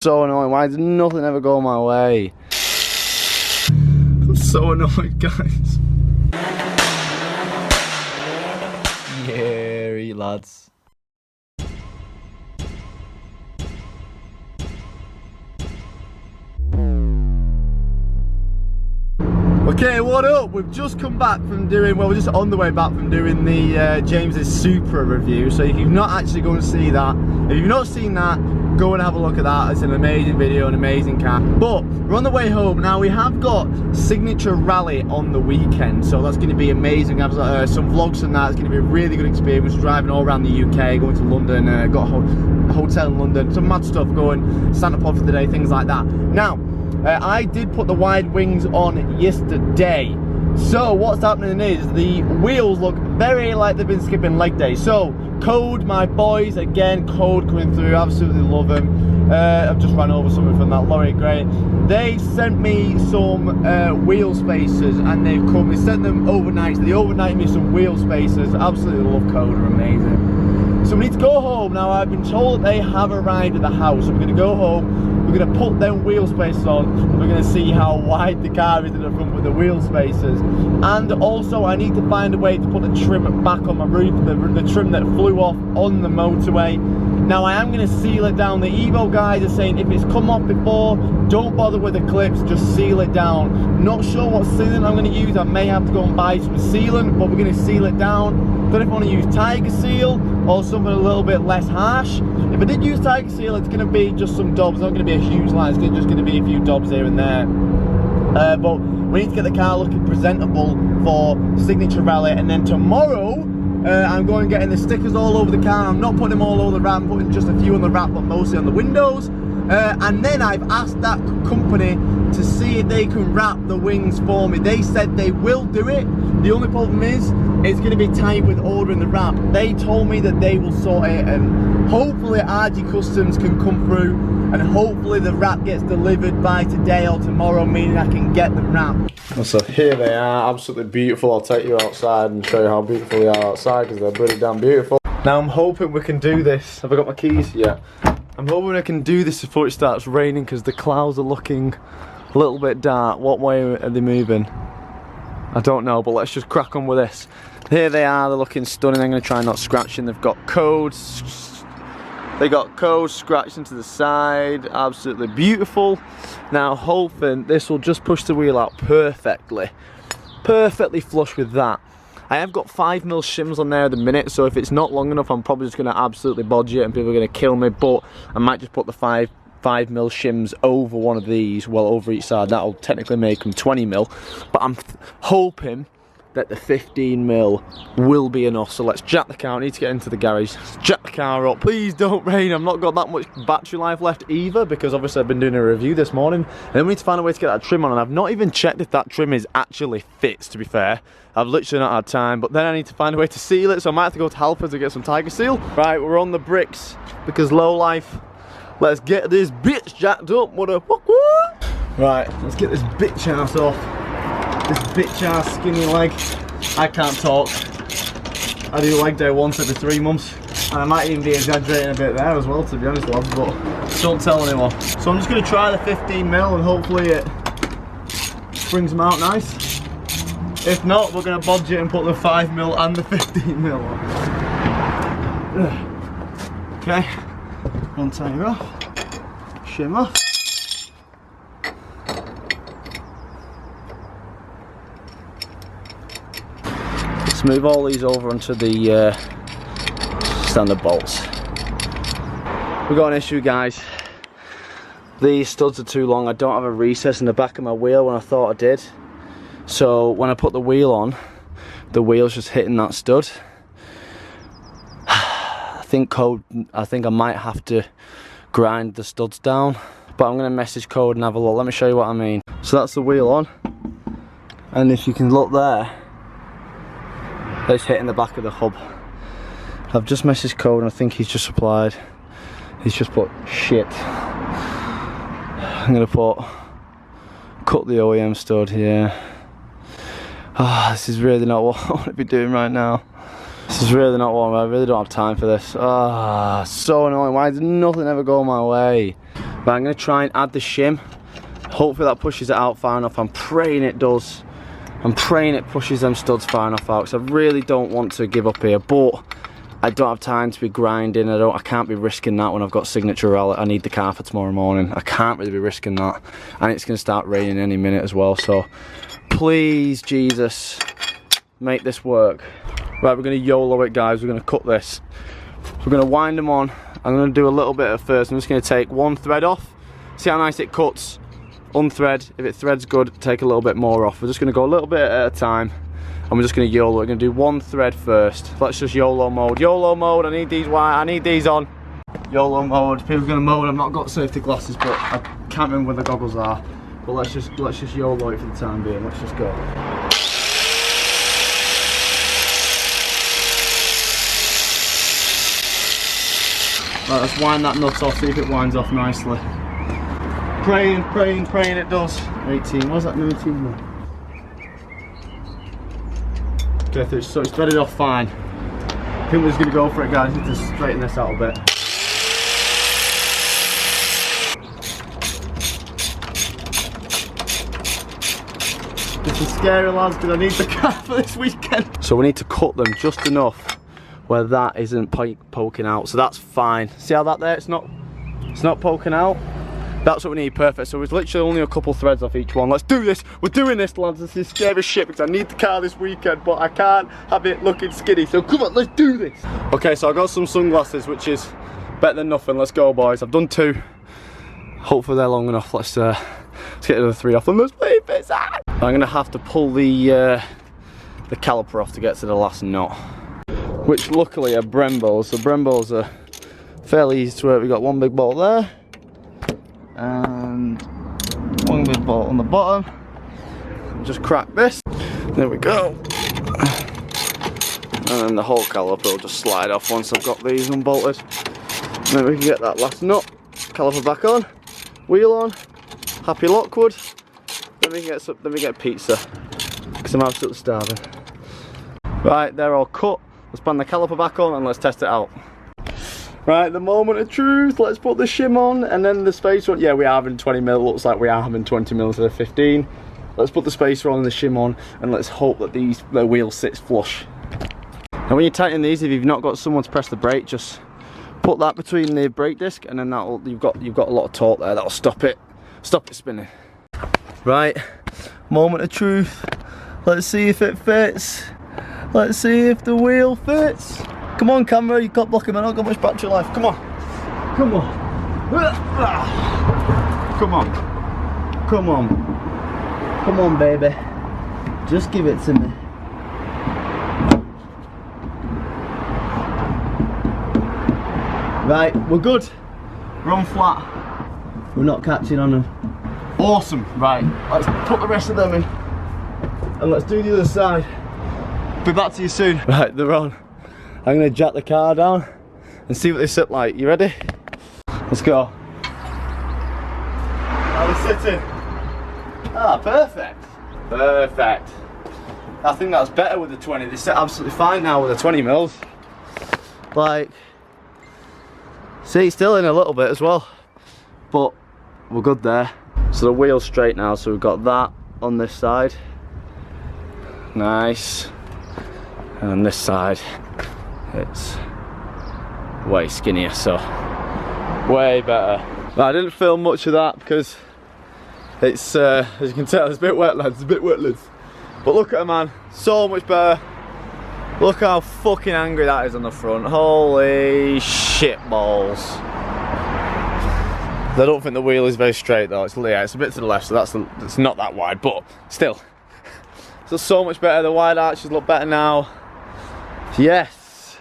So annoying. Why does nothing ever go my way? I'm so annoyed, guys. Yeah, lads. Okay, what up? We've just come back from doing, well, we're just on the way back from doing the James's Supra review. So if you've not actually gone to see that, if you've not seen that, go and have a look at that. It's an amazing video, an amazing car. But we're on the way home. Now we have got Signature Rally on the weekend, so that's going to be amazing. We have some vlogs and that. It's going to be a really good experience, driving all around the UK, going to London, got a hotel in London, some mad stuff going, Santa Pod for the day, things like that. Now, I did put the wide wings on yesterday. So what's happening is the wheels look very like they've been skipping leg day. So Kode, my boys, again, Kode coming through, absolutely love them. I've just ran over something from that lorry, great. They sent me some wheel spacers, and they sent them overnight, so they overnighted me some wheel spacers. Absolutely love Kode, they're amazing. So we need to go home now. I've been told that they have arrived at the house, so we're going to go home, we're going to put them wheel spacers on, and we're going to see how wide the car is in the front with the wheel spacers. And also I need to find a way to put the trim back on my roof, the trim that flew off on the motorway. Now I am going to seal it down. The Evo guys are saying if it's come off before, don't bother with the clips, just seal it down. Not sure what sealant I'm going to use. I may have to go and buy some sealant, but we're going to seal it down. Don't know if I want to use Tiger Seal or something a little bit less harsh. If I did use Tiger Seal, it's going to be just some dobs. It's not going to be a huge line, it's just going to be a few dobs here and there. But we need to get the car looking presentable for Signature Rally, and then tomorrow I'm going getting the stickers all over the car. I'm not putting them all over the wrap, I'm putting just a few on the wrap, but mostly on the windows. And then I've asked that company to see if they can wrap the wings for me. They said they will do it. The only problem is it's going to be tight with ordering the wrap. They told me that they will sort it, and hopefully RG Customs can come through, and hopefully the wrap gets delivered by today or tomorrow, meaning I can get them wrapped. So here they are, absolutely beautiful. I'll take you outside and show you how beautiful they are outside, because they're pretty damn beautiful. Now I'm hoping we can do this. Have I got my keys? Yeah. I'm hoping I can do this before it starts raining, because the clouds are looking a little bit dark. What way are they moving? I don't know, but let's just crack on with this. Here they are, they're looking stunning. I'm going to try not scratching. They've got codes. They got codes scratched into the side. Absolutely beautiful. Now hoping this will just push the wheel out perfectly. Perfectly flush with that. I have got 5mm shims on there at the minute, so if it's not long enough, I'm probably just going to absolutely bodge it and people are going to kill me, but I might just put the 5mm shims over one of these, well, over each side. That'll technically make them 20mm, but I'm hoping that the 15mm will be enough. So let's jack the car. I need to get into the garage, jack the car up. Please don't rain. I've not got that much battery life left either, because obviously I've been doing a review this morning, and then we need to find a way to get that trim on, and I've not even checked if that trim is actually fits, to be fair. I've literally not had time, but then I need to find a way to seal it, so I might have to go to Halfords to get some Tiger Seal. Right, we're on the bricks because low life. Let's get this bitch jacked up. What a right, let's get this bitch ass off. This bitch ass skinny leg. I can't talk. I do leg day once every 3 months, and I might even be exaggerating a bit there as well, to be honest, lads, but don't tell anyone. So I'm just going to try the 15mm and hopefully it brings them out nice. If not, we're going to bodge it and put the 5mm and the 15mm on. Okay, untie her off, shim off. Let's move all these over onto the standard bolts. We've got an issue, guys. These studs are too long. I don't have a recess in the back of my wheel when I thought I did. So when I put the wheel on, the wheel's just hitting that stud. I think I might have to grind the studs down, but I'm gonna message Kode and have a look. Let me show you what I mean. So that's the wheel on, and if you can look there, it's hitting the back of the hub. I've just messaged Kode and I think he's just replied. He's just put shit. I'm gonna cut the OEM stud here. Ah, this is really not what I want to be doing right now. This is really not what I really don't have time for this. Ah, so annoying. Why does nothing ever go my way? But I'm going to try and add the shim. Hopefully that pushes it out far enough. I'm praying it does. I'm praying it pushes them studs far enough out, because I really don't want to give up here, but I don't have time to be grinding. I can't be risking that when I've got signature. I need the car for tomorrow morning. I can't really be risking that, and it's going to start raining any minute as well. So please, Jesus, make this work. Right, we're going to YOLO it, guys. We're going to cut this. We're going to wind them on. I'm going to do a little bit at first. I'm just going to take one thread off. See how nice it cuts. Unthread. If it threads good, take a little bit more off. We're just going to go a little bit at a time. And we're just going to YOLO. We're going to do one thread first. Let's just YOLO mode. YOLO mode. I need these white. I need these on. YOLO mode. People are going to moan. I've not got safety glasses, but I can't remember where the goggles are. But let's just YOLO it for the time being. Let's just go. Right, let's wind that nut off. See if it winds off nicely. Praying, praying, praying it does. 18. What's that? 19 now? Okay, so it's threaded off fine. I think we're just going to go for it, guys. Need to straighten this out a bit. This is scary, lads, because I need the car for this weekend. So we need to cut them just enough where that isn't poking out. So that's fine. See how that there? It's not poking out. That's what we need, perfect. So it's literally only a couple threads off each one. Let's do this. We're doing this, lads. This is scary shit because I need the car this weekend, but I can't have it looking skinny. So come on, let's do this. Okay, so I got some sunglasses, which is better than nothing. Let's go, boys. I've done 2. Hopefully they're long enough. Let's get another 3 off them. Let's leave this out. I'm gonna have to pull the caliper off to get to the last knot, which luckily are Brembos. The Brembos are fairly easy to work. We've got one big bolt there and one big bolt on the bottom. Just crack this. There we go. And then the whole caliper will just slide off once I've got these unbolted. And then we can get that last nut, caliper back on, wheel on, happy Lockwood. Then we get pizza, because I'm absolutely starving. Right, they're all cut. Let's band the caliper back on and let's test it out. Right, the moment of truth. Let's put the shim on and then the spacer on. Yeah, we are having 20mm. Looks like we are having 20mm instead of 15. Let's put the spacer on and the shim on, and let's hope that the wheel sits flush. And when you tighten these, if you've not got someone to press the brake, just put that between the brake disc, and then that'll you've got a lot of torque there. That'll stop it spinning. Right, moment of truth. Let's see if it fits. Let's see if the wheel fits. Come on, camera, you can't block him. I don't got much battery life. Come on. Come on. Come on. Come on. Come on, baby. Just give it to me. Right, we're good. We're on flat. We're not catching on them. Awesome. Right, let's put the rest of them in. And let's do the other side. Be back to you soon. Right, they're on. I'm going to jack the car down and see what they sit like. You ready? Let's go. How are they sitting? Ah, perfect. Perfect. I think that's better with the 20. They sit absolutely fine now with the 20mm. Like, see, still in a little bit as well, but we're good there. So the wheel's straight now, so we've got that on this side. Nice. And on this side, it's way skinnier, so way better. But I didn't film much of that because it's, as you can tell, it's a bit wet, lads, it's a bit wet, lads. But look at it, man, so much better. Look how fucking angry that is on the front. Holy shit balls. I don't think the wheel is very straight though. It's a bit to the left, so it's not that wide, but still. It's so much better. The wide arches look better now. Yes.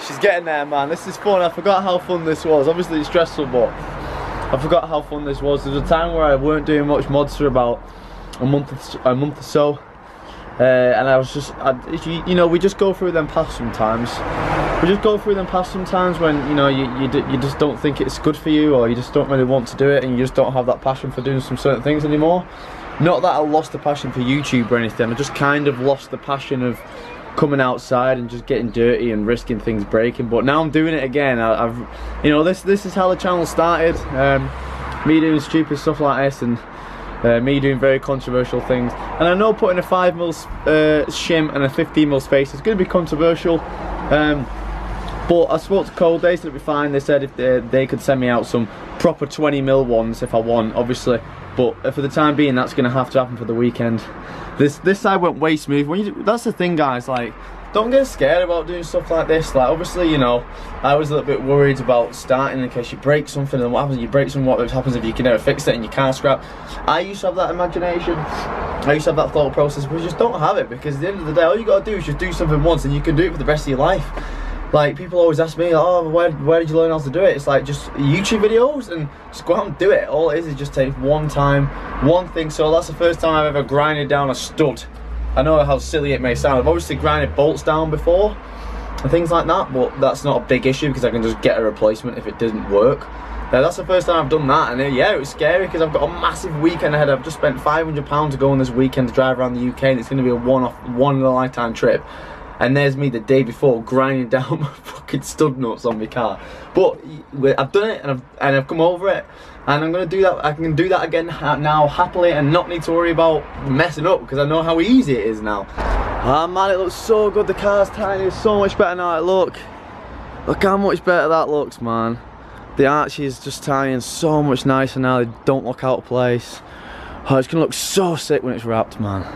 She's getting there, man. This is fun. I forgot how fun this was. Obviously it's stressful, but I forgot how fun this was. There was a time where I weren't doing much mods for about a month or so. And I was just, you know, we just go through them paths sometimes. We just go through them paths sometimes when, you know, you just don't think it's good for you, or you just don't really want to do it, and you just don't have that passion for doing some certain things anymore. Not that I lost the passion for YouTube or anything, I just kind of lost the passion of coming outside and just getting dirty and risking things breaking. But now I'm doing it again. You know, this is how the channel started. me doing stupid stuff like this and me doing very controversial things. And I know putting a 5mm shim and a 15mm space is going to be controversial, but I spoke to Kode, they said it'd be fine. They said if they could send me out some proper 20mm ones if I want, obviously, but for the time being that's going to have to happen for the weekend. This side went way smooth. That's the thing, guys, like, don't get scared about doing stuff like this. Like, obviously, you know, I was a little bit worried about starting in case you break something, and what happens if you break something, what happens if you can never fix it and you can't scrap. I used to have that imagination, I used to have that thought process, but you just don't have it, because at the end of the day, all you gotta do is just do something once and you can do it for the rest of your life. Like, people always ask me, oh, where did you learn how to do it? It's like, just YouTube videos, and just go out and do it. All it is just take one time, one thing. So that's the first time I've ever grinded down a stud. I know how silly it may sound. I've obviously grinded bolts down before and things like that, but that's not a big issue because I can just get a replacement if it doesn't work. That's the first time I've done that, and yeah, it was scary because I've got a massive weekend ahead. I've just spent £500 to go on this weekend to drive around the UK, and it's going to be a one-in-a-lifetime trip. And there's me the day before grinding down my fucking stud nuts on my car. But I've done it, and I've come over it, and I'm gonna do that. I can do that again now happily, and not need to worry about messing up because I know how easy it is now. Ah man, it looks so good. The car's tiny. It's so much better now. Look how much better that looks, man. The arch is just tiny and so much nicer now. They don't look out of place. Oh, it's gonna look so sick when it's wrapped, man.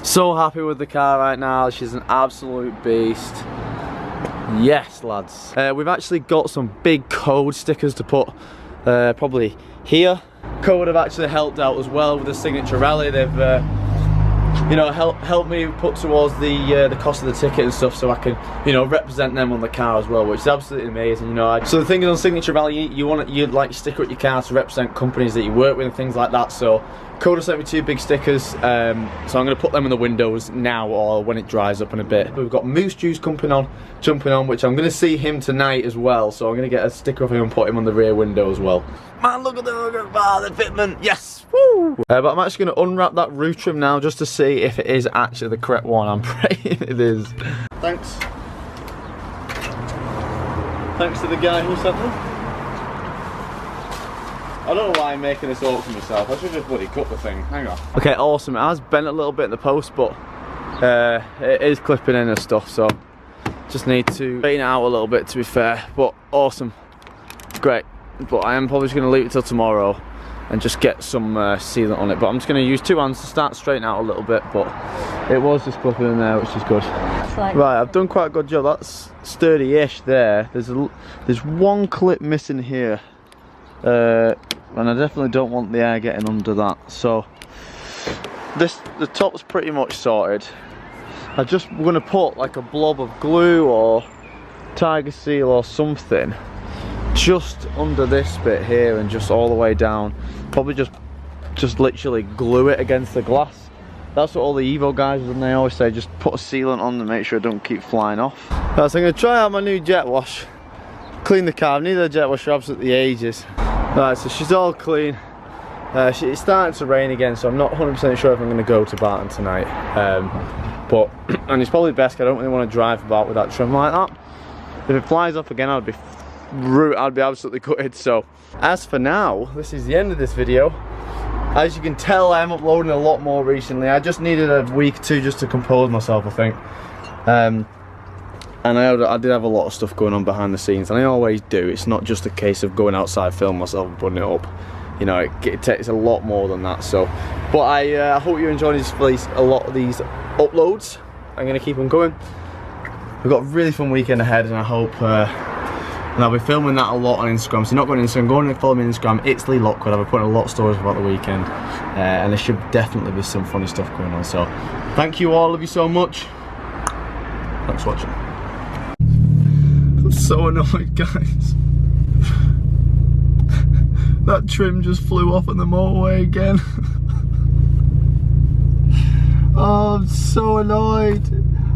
So happy with the car right now. She's an absolute beast. Yes, lads. We've actually got some big Kode stickers to put probably here. Kode have actually helped out as well with the signature rally. They've you know, helped me put towards the cost of the ticket and stuff, so I can, you know, represent them on the car as well, which is absolutely amazing. You know, so the thing is, on signature rally, you'd like sticker at your car to represent companies that you work with and things like that. So Kode sent me 2 big stickers, so I'm going to put them in the windows now or when it dries up in a bit. We've got Moose Juice jumping on, which I'm going to see him tonight as well, so I'm going to get a sticker of him and put him on the rear window as well. Man, look at the fitment, yes, woo! But I'm actually going to unwrap that roof trim now just to see if it is actually the correct one. I'm praying it is. Thanks to the guy who sent them. I don't know why I'm making this all for myself. I should just bloody cut the thing. Hang on. Okay, awesome. It has bent a little bit in the post, but it is clipping in and stuff, so just need to straighten it out a little bit, to be fair. But awesome. Great. But I am probably just going to leave it till tomorrow and just get some sealant on it. But I'm just going to use 2 hands to start straightening out a little bit, but it was just clipping in there, which is good. Right, I've done quite a good job. That's sturdy-ish there. There's one clip missing here. And I definitely don't want the air getting under that, so the top's pretty much sorted. I just going to put like a blob of glue or tiger seal or something just under this bit here and just all the way down. Probably just literally glue it against the glass. That's what all the Evo guys do, and they always say just put a sealant on to make sure it don't keep flying off. Right, so I'm going to try out my new jet wash, clean the car. I've needed a jet wash for absolutely ages. Right, so she's all clean. It's starting to rain again, so I'm not 100% sure if I'm going to go to Barton tonight. And it's probably best, 'cause I don't really want to drive about with that trim like that. If it flies off again, I'd be absolutely gutted. So as for now, this is the end of this video. As you can tell, I'm uploading a lot more recently. I just needed a week or 2 just to compose myself, I think. And I did have a lot of stuff going on behind the scenes, and I always do. It's not just a case of going outside, filming myself and putting it up. You know, it takes a lot more than that. So, but I hope you're enjoying a lot of these uploads. I'm going to keep them going. We've got a really fun weekend ahead, and I hope, and I'll be filming that a lot on Instagram. So you're not going on Instagram, go and follow me on Instagram. It's Lee Lockwood. I'll be putting a lot of stories about the weekend, and there should definitely be some funny stuff going on. So thank you all of you so much. Thanks for watching. I'm so annoyed, guys. That trim just flew off on the motorway again. Oh, I'm so annoyed.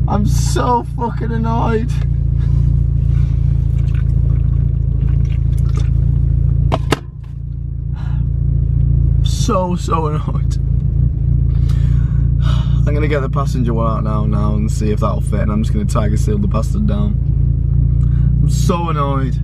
I'm so fucking annoyed. So annoyed. I'm gonna get the passenger one out now and see if that'll fit, and I'm just gonna tiger seal the bastard down. I'm so annoyed.